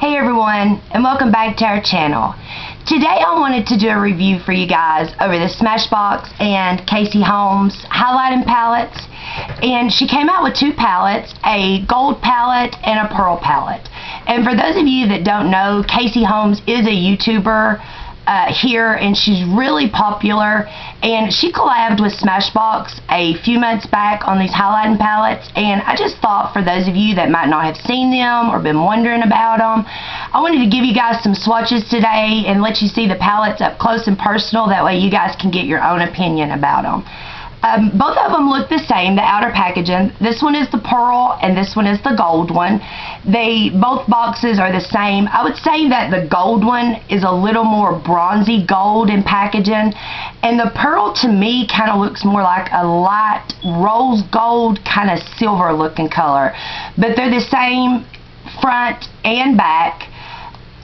Hey everyone, and welcome back to our channel. Today I wanted to do a review for you guys over the Smashbox and Holmes highlighting palettes. And she came out with two palettes, a gold palette and a pearl palette. And for those of you that don't know, Holmes is a YouTuber here, and she's really popular, and she collabed with Smashbox a few months back on these highlighting palettes. And I just thought, for those of you that might not have seen them or been wondering about them, I wanted to give you guys some swatches today and let you see the palettes up close and personal. That way you guys can get your own opinion about them. Both of them look the same, the outer packaging. This one is the pearl and this one is the gold one. Both boxes are the same. I would say that the gold one is a little more bronzy gold in packaging, and the pearl to me kind of looks more like a light rose gold, kind of silver looking color. But they're the same front and back.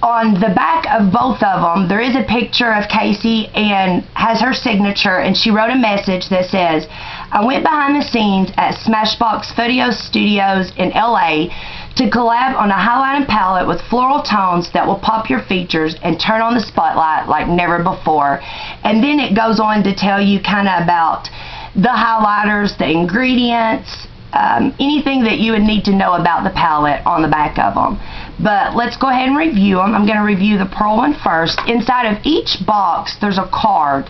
On the back of both of them, there is a picture of Casey and has her signature, and she wrote a message that says, "I went behind the scenes at Smashbox Photo Studios in LA to collab on a highlighting palette with floral tones that will pop your features and turn on the spotlight like never before." And then it goes on to tell you kind of about the highlighters, the ingredients, anything that you would need to know about the palette on the back of them. But let's go ahead and review them. I'm going to review the pearl one first. Inside of each box there's a card,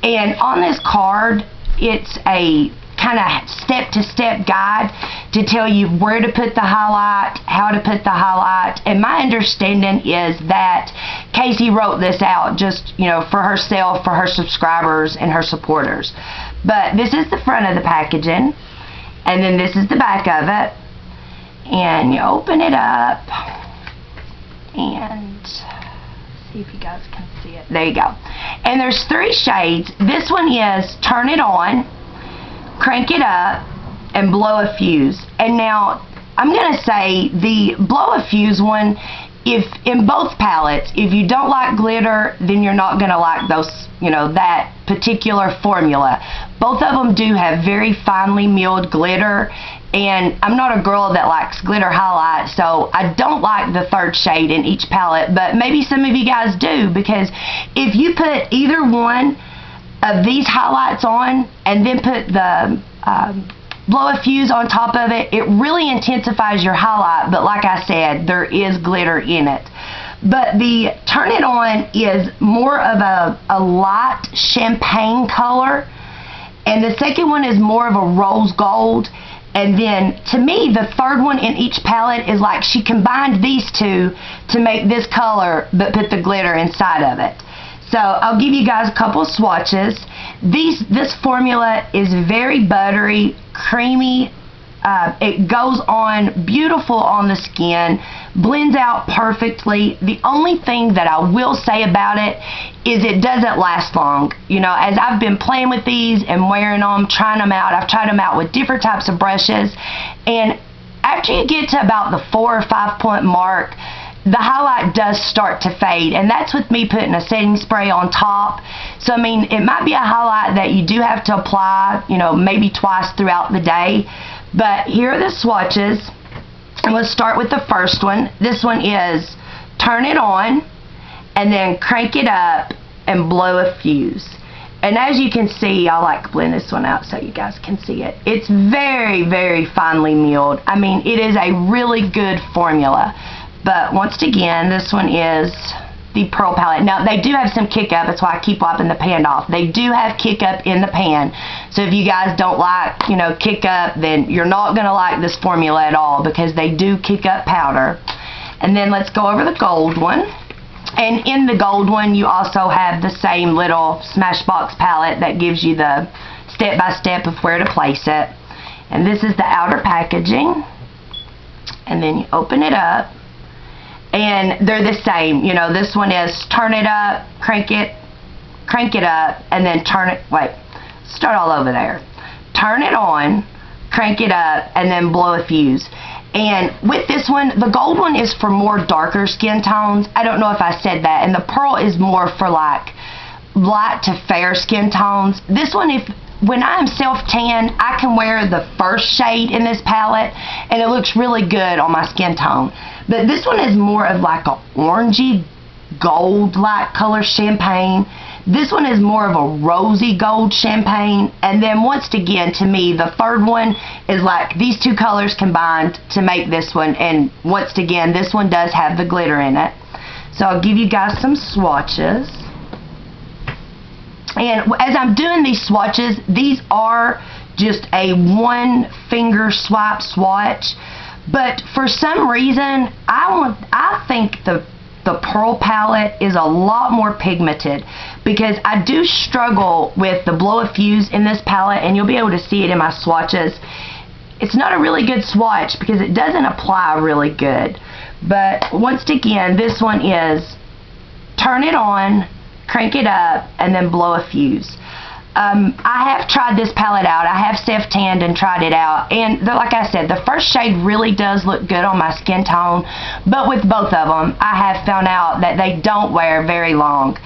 and on this card it's a kind of step-to-step guide to tell you where to put the highlight, how to put the highlight. And my understanding is that Casey wrote this out just, for herself, for her subscribers and her supporters. But this is the front of the packaging, and then this is the back of it. And you open it up and see if you guys can see it. There you go. And there's three shades. This one is turn it on, crank it up, and blow a fuse. And now I'm going to say the blow a fuse one, if in both palettes, if you don't like glitter, then you're not going to like those, that particular formula. Both of them do have very finely milled glitter, and I'm not a girl that likes glitter highlight, so I don't like the third shade in each palette. But maybe some of you guys do, because if you put either one of these highlights on and then put the blow a fuse on top of it, it really intensifies your highlight. But like I said, there is glitter in it. But the turn it on is more of a light champagne color, and the second one is more of a rose gold. And then, to me, the third one in each palette is like she combined these two to make this color, but put the glitter inside of it. So I'll give you guys a couple of swatches. This formula is very buttery, creamy. It goes on beautiful on the skin, blends out perfectly. The only thing that I will say about it is it doesn't last long. As I've been playing with these and wearing them, trying them out, I've tried them out with different types of brushes, and after you get to about the 4 or 5 point mark, the highlight does start to fade, and that's with me putting a setting spray on top. So I mean, it might be a highlight that you do have to apply, maybe twice throughout the day. But here are the swatches, and let's start with the first one. This one is turn it on and then crank it up and blow a fuse. And as you can see, I'll blend this one out so you guys can see it. It's very, very finely milled. I mean, it is a really good formula. But once again, this one is the pearl palette. Now, they do have some kick up. That's why I keep wiping the pan off. They do have kick up in the pan. So if you guys don't like, kick up, then you're not going to like this formula at all, because they do kick up powder. And then let's go over the gold one. And in the gold one, you also have the same little Smashbox palette that gives you the step-by-step of where to place it. And this is the outer packaging. And then you open it up, and they're the same. This one is turn it up, crank it up, and then start all over there. Turn it on, crank it up, and then blow a fuse. And with this one, the gold one is for more darker skin tones. I don't know if I said that. And the pearl is more for light to fair skin tones. This one, if when I'm self-tan, I can wear the first shade in this palette, and it looks really good on my skin tone. But this one is more of like a orangey gold-like color champagne. This one is more of a rosy gold champagne. And then once again, to me, the third one is like these two colors combined to make this one. And once again, this one does have the glitter in it. So I'll give you guys some swatches. And as I'm doing these swatches, these are just a one finger swipe swatch. But for some reason, I think the Pearl palette is a lot more pigmented, because I do struggle with the Blow a Fuse in this palette, and you'll be able to see it in my swatches. It's not a really good swatch because it doesn't apply really good. But once again, this one is turn it on, crank it up, and then blow a fuse. I have tried this palette out. I have self-tanned and tried it out, and like I said, the first shade really does look good on my skin tone, but with both of them, I have found out that they don't wear very long.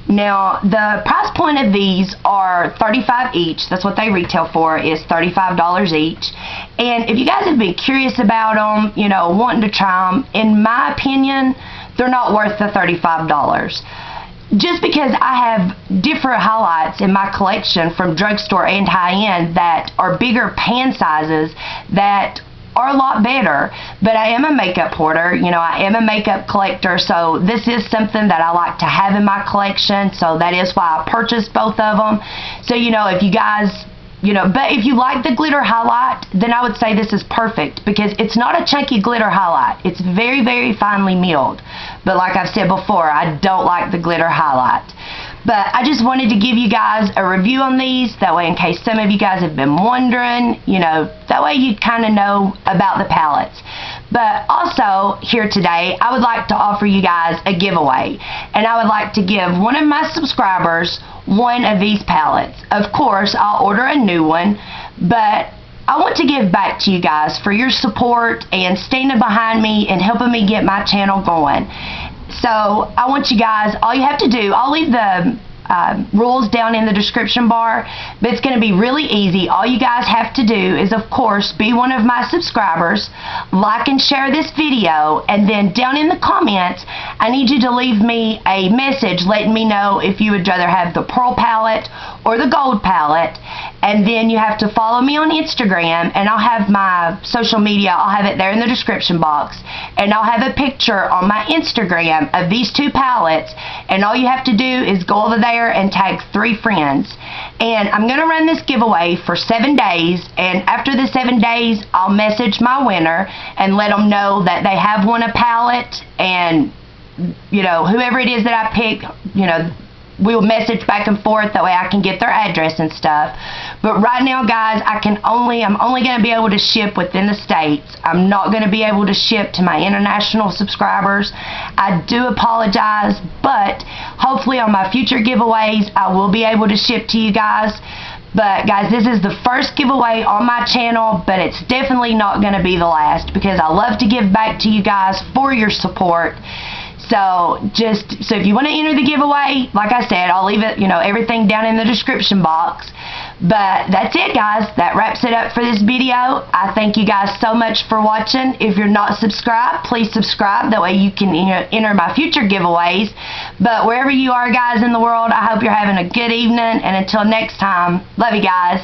Now, the price point of these are $35 each. That's what they retail for, is $35 each. And if you guys have been curious about them, you know, wanting to try them, in my opinion, they're not worth the $35. Just because I have different highlights in my collection from drugstore and high-end that are bigger pan sizes that are a lot better. But I am a makeup hoarder, you know, I am a makeup collector, so this is something that I like to have in my collection, so that is why I purchased both of them. So, you know, if you guys, you know, but if you like the glitter highlight, then I would say this is perfect, because it's not a chunky glitter highlight. It's very, very finely milled. But like I've said before, I don't like the glitter highlight. But I just wanted to give you guys a review on these, that way in case some of you guys have been wondering, you know, that way you kind of know about the palettes. But also, here today, I would like to offer you guys a giveaway. And I would like to give one of my subscribers one of these palettes. Of course, I'll order a new one, but I want to give back to you guys for your support and standing behind me and helping me get my channel going. So I want you guys, all you have to do, I'll leave the rules down in the description bar, but it's going to be really easy. All you guys have to do is, of course, be one of my subscribers, like and share this video, and then down in the comments, I need you to leave me a message letting me know if you would rather have the Pearl palette or the Gold palette. And then you have to follow me on Instagram, and I'll have my social media, I'll have it there in the description box, and I'll have a picture on my Instagram of these two palettes, and all you have to do is go over there and tag 3 friends. And I'm going to run this giveaway for 7 days, and after the 7 days, I'll message my winner and let them know that they have won a palette, and, you know, whoever it is that I pick, you know, we'll message back and forth, that way I can get their address and stuff. But right now, guys, I'm only going to be able to ship within the States. I'm not going to be able to ship to my international subscribers. I do apologize, but hopefully on my future giveaways, I will be able to ship to you guys. But guys, this is the first giveaway on my channel, but it's definitely not going to be the last, because I love to give back to you guys for your support. So if you want to enter the giveaway, like I said, I'll leave it, you know, everything down in the description box. But that's it, guys. That wraps it up for this video. I thank you guys so much for watching. If you're not subscribed, please subscribe. That way you can, you know, enter my future giveaways. But wherever you are, guys, in the world, I hope you're having a good evening. And until next time, love you guys.